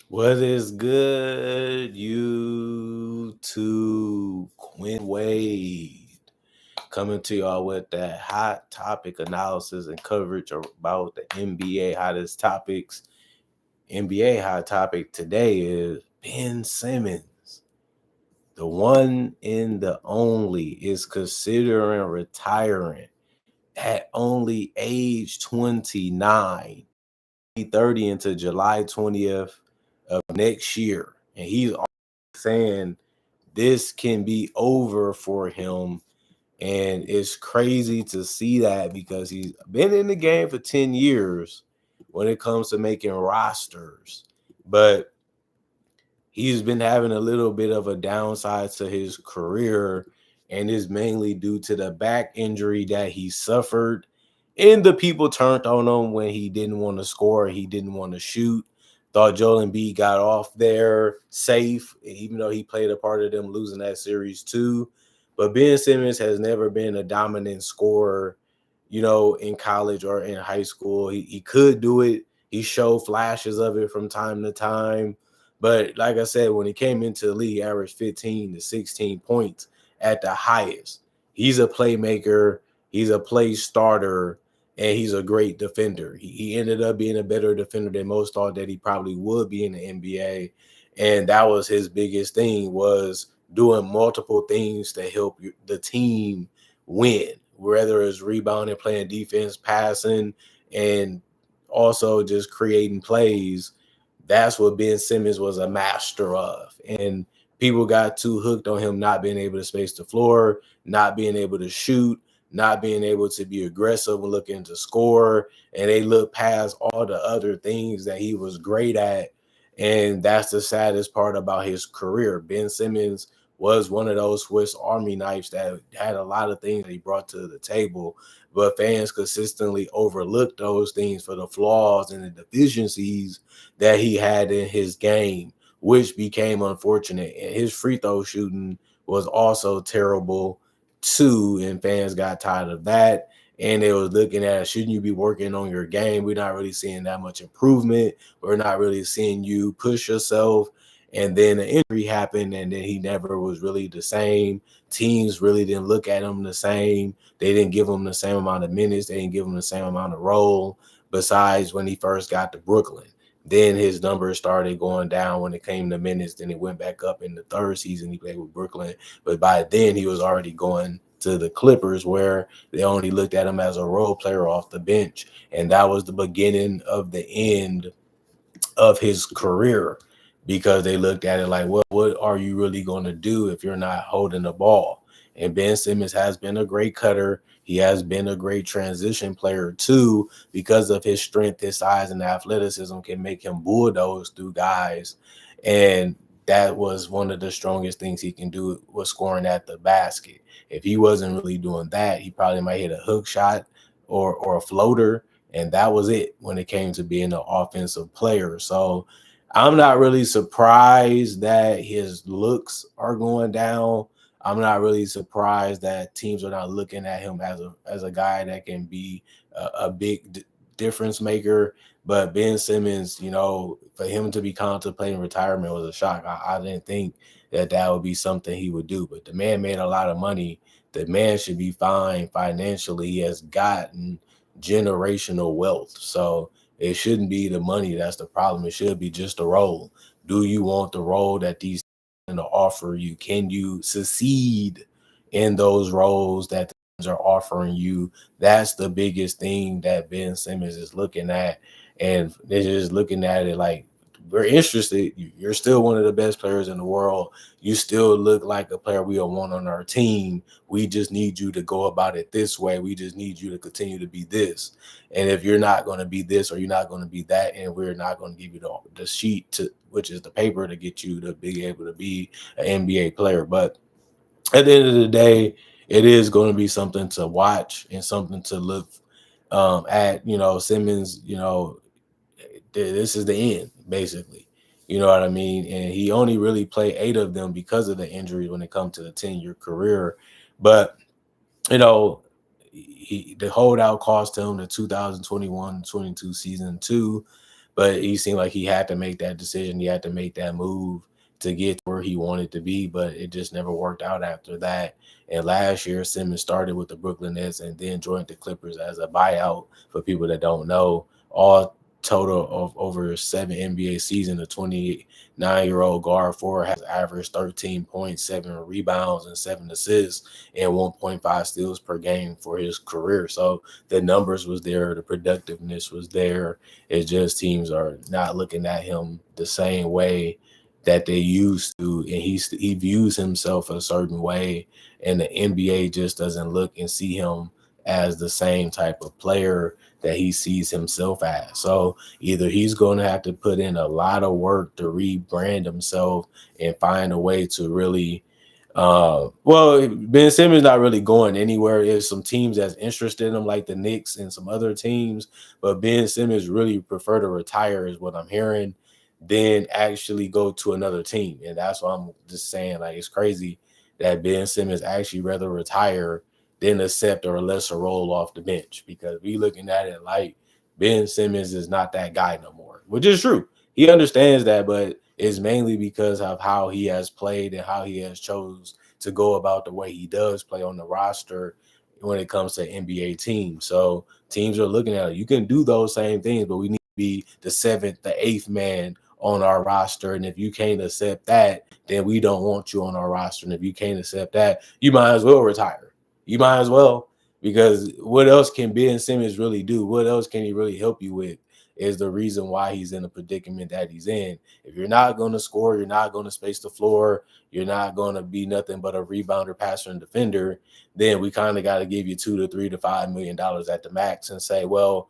What is good, YouTube? Quinn Wade coming to y'all with that hot topic analysis and coverage about the NBA hottest topics. NBA hot topic today is Ben Simmons. The one and the only is considering retiring at only age 29, 30 into July 20th of next year. And he's saying this can be over for him. And it's crazy to see that because he's been in the game for 10 years when it comes to making rosters. But he's been having a little bit of a downside to his career, and is mainly due to the back injury that he suffered. And the people turned on him when he didn't want to score, he didn't want to shoot. Thought Joel Embiid got off there safe, even though he played a part of them losing that series too. But Ben Simmons has never been a dominant scorer, in college or in high school. He could do it. He showed flashes of it from time to time, but like I said, when he came into the league, he averaged 15 to 16 points at the highest. He's a playmaker, he's a play starter, and he's a great defender. He ended up being a better defender than most thought that he probably would be in the NBA. And that was his biggest thing, was doing multiple things to help the team win, whether it's rebounding, playing defense, passing, and also just creating plays. That's what Ben Simmons was a master of. And people got too hooked on him not being able to space the floor, not being able to shoot, not being able to be aggressive and looking to score. And they look past all the other things that he was great at. And that's the saddest part about his career. Ben Simmons was one of those Swiss Army knives that had a lot of things that he brought to the table, but fans consistently overlooked those things for the flaws and the deficiencies that he had in his game, which became unfortunate. And his free throw shooting was also terrible too, and fans got tired of that. And they was looking at, shouldn't you be working on your game? We're not really seeing that much improvement. We're not really seeing you push yourself. And then the injury happened, and then he never was really the same. Teams really didn't look at him the same. They didn't give him the same amount of minutes. They didn't give him the same amount of role. Besides when he first got to Brooklyn, then his numbers started going down when it came to minutes. Then it went back up in the third season he played with Brooklyn. But by then he was already going to the Clippers, where they only looked at him as a role player off the bench. And that was the beginning of the end of his career, because they looked at it like, what are you really going to do if you're not holding the ball? And Ben Simmons has been a great cutter. He has been a great transition player too, because of his strength, his size, and athleticism can make him bulldoze through guys. And that was one of the strongest things he can do, was scoring at the basket. If he wasn't really doing that, he probably might hit a hook shot or a floater, and that was it when it came to being an offensive player. So I'm not really surprised that his looks are going down. I'm not really surprised that teams are not looking at him as a guy that can be a big difference maker. But Ben Simmons, for him to be contemplating retirement was a shock. I didn't think that would be something he would do. But the man made a lot of money. The man should be fine financially. He has gotten generational wealth. So it shouldn't be the money that's the problem. It should be just the role. Do you want the role that these to offer you? Can you succeed in those roles that teams are offering you? That's the biggest thing that Ben Simmons is looking at. And they're just looking at it like, we're interested. You're still one of the best players in the world. You still look like a player we want on our team. We just need you to go about it this way. We just need you to continue to be this. And if you're not going to be this, or you're not going to be that, and we're not going to give you the sheet to, which is the paper, to get you to be able to be an NBA player. But at the end of the day, it is going to be something to watch and something to look at. Simmons, this is the end, basically. You know what I mean? And he only really played 8 of them because of the injury when it comes to the 10-year career. But, you know, the holdout cost him the 2021-22 season too. but he seemed like he had to make that decision. He had to make that move to get where he wanted to be, but it just never worked out after that. And last year, Simmons started with the Brooklyn Nets and then joined the Clippers as a buyout. For people that don't know, all total of over 7 NBA season, the 29-year-old guard forward has averaged 13.7 rebounds and 7 assists and 1.5 steals per game for his career. So the numbers was there, the productiveness was there. It's just teams are not looking at him the same way that they used to, and he views himself a certain way, and the NBA just doesn't look and see him as the same type of player that he sees himself as. So either he's going to have to put in a lot of work to rebrand himself and find a way to really well, Ben Simmons not really going anywhere. There's some teams that's interested in him, like the Knicks and some other teams, but Ben Simmons really prefer to retire, is what I'm hearing, than actually go to another team. And that's why I'm just saying, like, it's crazy that Ben Simmons actually rather retire than accept or a lesser role off the bench, because we looking at it like Ben Simmons is not that guy no more, which is true. He understands that, but it's mainly because of how he has played and how he has chose to go about the way he does play on the roster when it comes to NBA teams. So teams are looking at it. You can do those same things, but we need to be the 7th, the 8th man on our roster. And if you can't accept that, then we don't want you on our roster. And if you can't accept that, you might as well retire. You might as well, because what else can Ben Simmons really do? What else can he really help you with? Is the reason why he's in the predicament that he's in. If you're not going to score, you're not going to space the floor, you're not going to be nothing but a rebounder, passer, and defender, then we kind of got to give you $2 to $3 to $5 million at the max and say, well,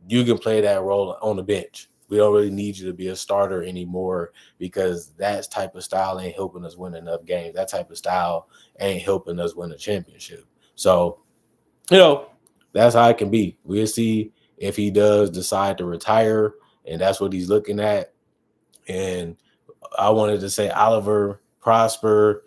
you can play that role on the bench. We don't really need you to be a starter anymore, because that type of style ain't helping us win enough games. That type of style ain't helping us win a championship. So, that's how it can be. We'll see if he does decide to retire, and that's what he's looking at. And I wanted to say Oliver Prosper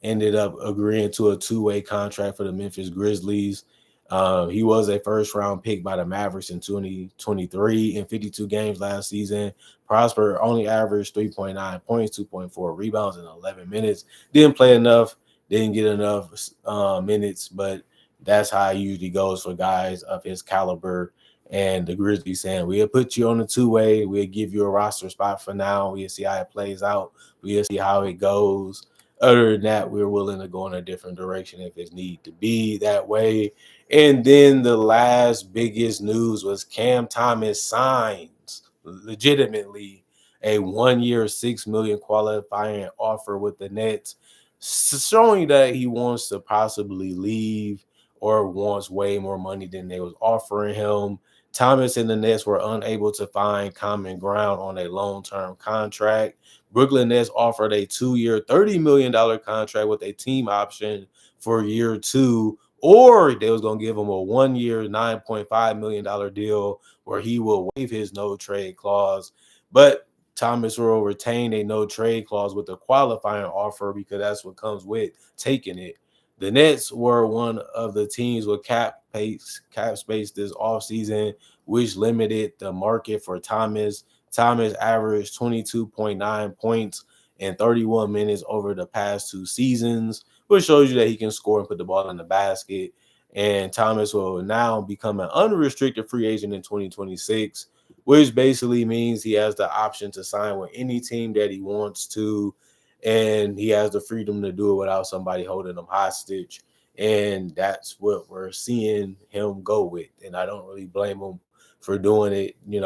ended up agreeing to a 2-way contract for the Memphis Grizzlies. He was a first-round pick by the Mavericks in 2023 in 52 games last season. Prosper only averaged 3.9 points, 2.4 rebounds in 11 minutes. Didn't play enough, didn't get enough minutes, but that's how it usually goes for guys of his caliber. And the Grizzlies saying, we'll put you on the 2-way. We'll give you a roster spot for now. We'll see how it plays out. We'll see how it goes. Other than that, we're willing to go in a different direction if it need to be that way. And then the last biggest news was Cam Thomas signs legitimately a 1-year, $6 million qualifying offer with the Nets, showing that he wants to possibly leave or wants way more money than they was offering him. Thomas and the Nets were unable to find common ground on a long-term contract. Brooklyn Nets offered a 2-year, $30 million contract with a team option for year 2, or they was going to give him a 1-year, $9.5 million deal where he will waive his no-trade clause. But Thomas will retain a no-trade clause with a qualifying offer, because that's what comes with taking it. The Nets were one of the teams with cap space this offseason, which limited the market for Thomas. Thomas averaged 22.9 points in 31 minutes over the past 2 seasons, which shows you that he can score and put the ball in the basket. And Thomas will now become an unrestricted free agent in 2026, which basically means he has the option to sign with any team that he wants to, and he has the freedom to do it without somebody holding him hostage. And that's what we're seeing him go with. And I don't really blame him for doing it. You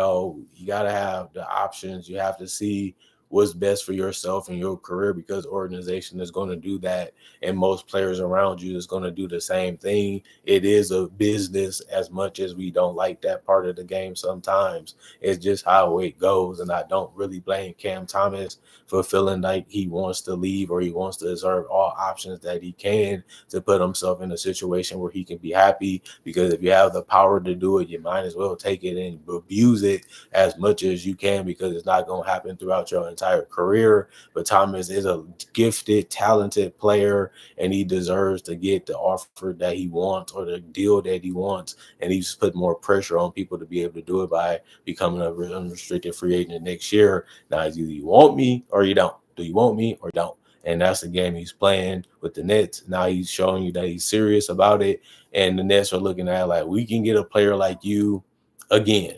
got to have the options. You have to see what's best for yourself and your career, because the organization is going to do that, and most players around you is going to do the same thing. It is a business, as much as we don't like that part of the game sometimes. It's just how it goes, and I don't really blame Cam Thomas for feeling like he wants to leave, or he wants to exert all options that he can to put himself in a situation where he can be happy, because if you have the power to do it, you might as well take it and abuse it as much as you can, because it's not going to happen throughout your entire entire career. But Thomas is a gifted, talented player, and he deserves to get the offer that he wants or the deal that he wants. And he's put more pressure on people to be able to do it by becoming a unrestricted free agent next year. Now, it's either you want me or you don't. Do you want me or you don't? And that's the game he's playing with the Nets. Now he's showing you that he's serious about it. And the Nets are looking at like, we can get a player like you again.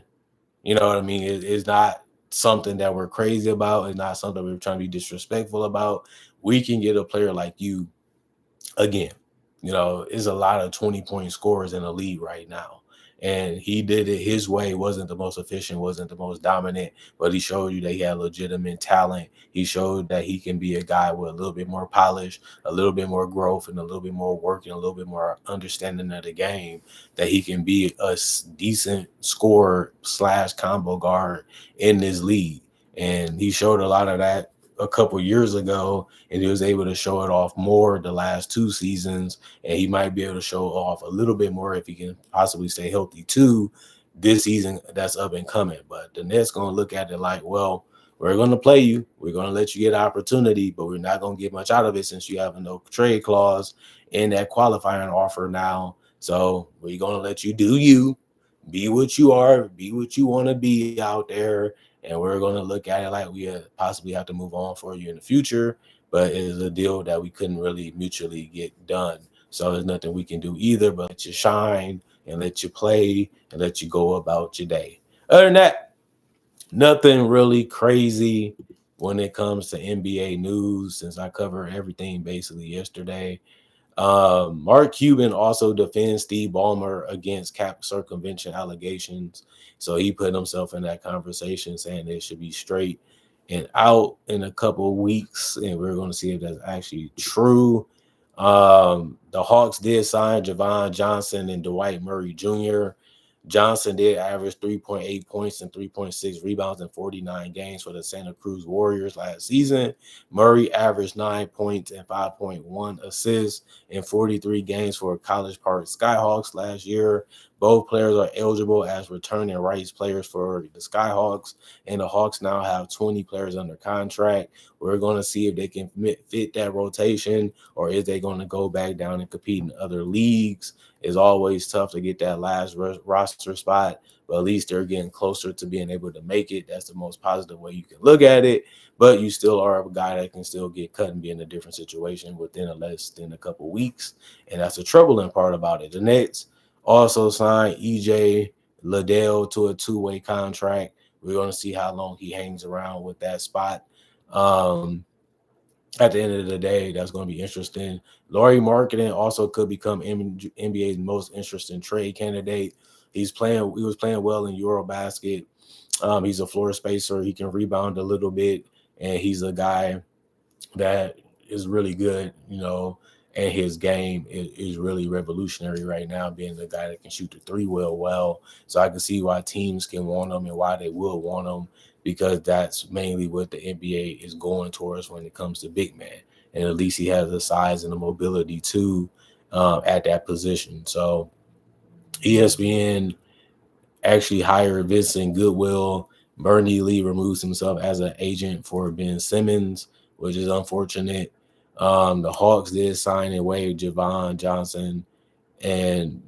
You know what I mean? It's not something that we're crazy about. It's not something we're trying to be disrespectful about. We can get a player like you again. You know, it's a lot of 20-point scorers in the league right now. And he did it his way, wasn't the most efficient, wasn't the most dominant, but he showed you that he had legitimate talent. He showed that he can be a guy with a little bit more polish, a little bit more growth, and a little bit more work and a little bit more understanding of the game, that he can be a decent scorer / combo guard in this league. And he showed a lot of that a couple years ago, and he was able to show it off more the last 2 seasons, and he might be able to show off a little bit more if he can possibly stay healthy too this season that's up and coming. But the Nets going to look at it like, well, we're going to play you, we're going to let you get opportunity, but we're not going to get much out of it since you have a no trade clause in that qualifying offer now. So we're going to let you do you, be what you are, be what you want to be out there, and we're going to look at it like we possibly have to move on for you in the future. But it is a deal that we couldn't really mutually get done. So there's nothing we can do either but let you shine and let you play and let you go about your day. Other than that, nothing really crazy when it comes to NBA news, since I covered everything basically yesterday. Mark Cuban also defends Steve Ballmer against cap circumvention allegations. So he put himself in that conversation saying it should be straight and out in a couple of weeks. And we're going to see if that's actually true. The Hawks did sign Javon Johnson and Dwight Murray Jr. Johnson did average 3.8 points and 3.6 rebounds in 49 games for the Santa Cruz Warriors last season. Murray averaged 9 points and 5.1 assists in 43 games for College Park Skyhawks last year. Both players are eligible as returning rights players for the Skyhawks, and the Hawks now have 20 players under contract. We're going to see if they can fit that rotation, or is they going to go back down and compete in other leagues. It's always tough to get that last roster spot, but at least they're getting closer to being able to make it. That's the most positive way you can look at it. But you still are a guy that can still get cut and be in a different situation within less than a couple weeks. And that's the troubling part about it. The Nets also signed EJ Liddell to a 2-way contract. We're going to see how long he hangs around with that spot. At the end of the day, that's going to be interesting. Lauri Markkanen also could become NBA's most interesting trade candidate. He was playing well in Eurobasket. He's a floor spacer. He can rebound a little bit, and he's a guy that is really good, and his game is really revolutionary right now, being the guy that can shoot the three well. So I can see why teams can want him and why they will want him, because that's mainly what the NBA is going towards when it comes to big man. And at least he has the size and the mobility too at that position. So ESPN actually hired Vincent Goodwill. Bernie Lee removes himself as an agent for Ben Simmons, which is unfortunate. The Hawks did sign and waive Javon Johnson and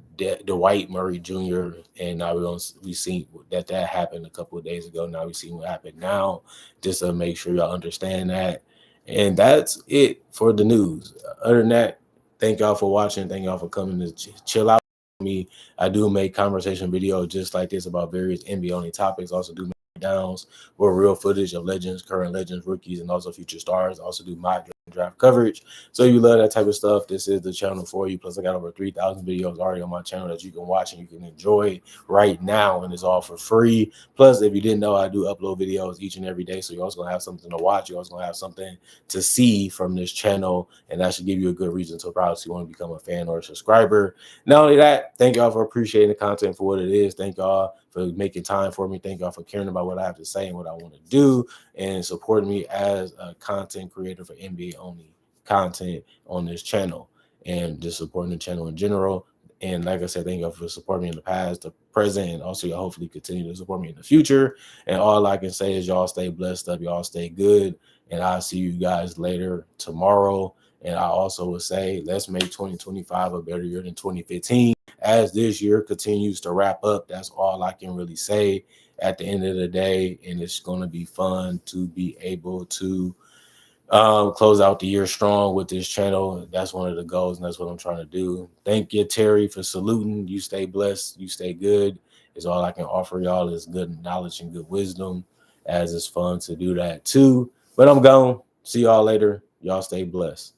Dwight Murray Jr. And now we seen that happened a couple of days ago. Now we see what happened now, just to make sure y'all understand that. And that's it for the news. Other than that, thank y'all for watching. Thank y'all for coming to chill out with me. I do make conversation videos just like this about various NBA only topics. Also do downs with real footage of legends, current legends, rookies, and also future stars. I also do mock draft coverage. So if you love that type of stuff, this is the channel for you. Plus, I got over 3,000 videos already on my channel that you can watch and you can enjoy right now, and it's all for free. Plus, if you didn't know, I do upload videos each and every day, so you're also going to have something to watch. You're also going to have something to see from this channel, and that should give you a good reason to probably want to become a fan or a subscriber. Not only that, thank y'all for appreciating the content for what it is. Thank y'all for making time for me. Thank y'all for caring about what I have to say and what I want to do, and supporting me as a content creator for NBA only content on this channel, and just supporting the channel in general. And like I said, thank y'all for supporting me in the past, the present, and also y'all hopefully continue to support me in the future. And all I can say is y'all stay blessed up, y'all stay good, and I'll see you guys later tomorrow. And I also would say, let's make 2025 a better year than 2015. As this year continues to wrap up, that's all I can really say at the end of the day. And it's going to be fun to be able to close out the year strong with this channel. That's one of the goals, and that's what I'm trying to do. Thank you, Terry, for saluting. You stay blessed, you stay good. Is all I can offer y'all is good knowledge and good wisdom, as it's fun to do that too. But I'm gone. See y'all later. Y'all stay blessed.